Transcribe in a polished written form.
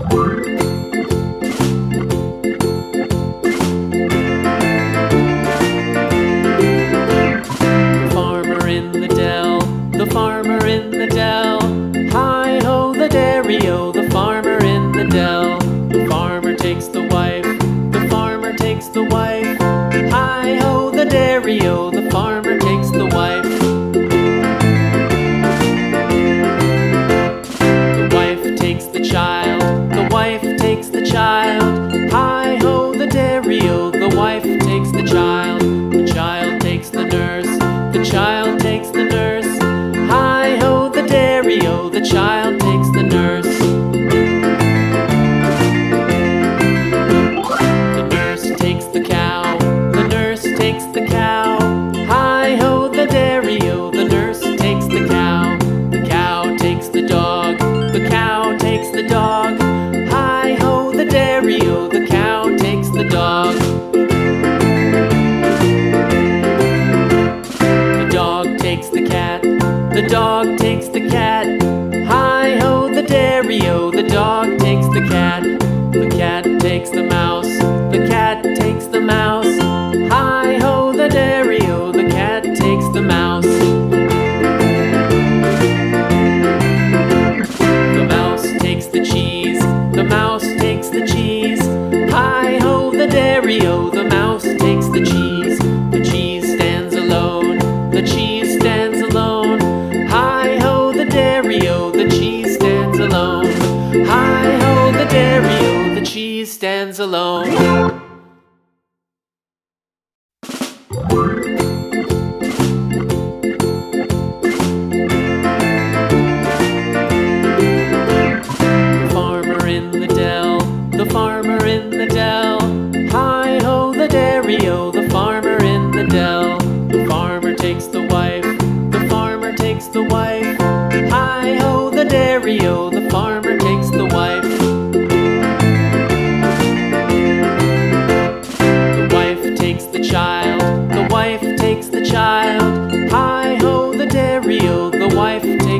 Farmer in the dell, the farmer in the dell. Hi-ho the dairy-o, the farmer in the dell. The farmer takes the wife, the farmer takes the wife. Hi-ho the dairy-o, the farmer takes the wife. The wife takes the child, the wife takes the child. Hi-ho the dairy-o, the wife takes the child. The child takes the nurse, the child takes the nurse. Hi-ho the dairy-o, the child takes the nurse. The nurse takes the cow, the nurse takes the cow. Hi-ho the dairy-o, the nurse takes the cow. The cow takes the dog, the cow takes the dog. Hi-ho the dairy-o, the cow takes the dog. The dog takes the cat, the dog takes the cat. Hi-ho the dairy-o, the dog takes the cat. The cat takes the mouse, the cat takes the mouse. Hi-ho the dairy-o, the cat takes the mouse. The mouse takes the cheese, the mouse takes the cheese. Hi-ho the dairy-o, the mouse takes the cheese. The cheese stands alone, the cheese stands alone. Hi-ho the dairy-o, the cheese stands alone. Hi-ho the dairy-o, the cheese stands alone. The farmer in the dell, the farmer in the dell. Hi-ho the dairy-o, the farmer in the dell. The farmer takes the wife, the farmer takes the wife. Hi-ho the dairy-o, the farmer takes the wife. The wife takes the child, the wife takes the child. Hi-ho the dairy-o, the wife takes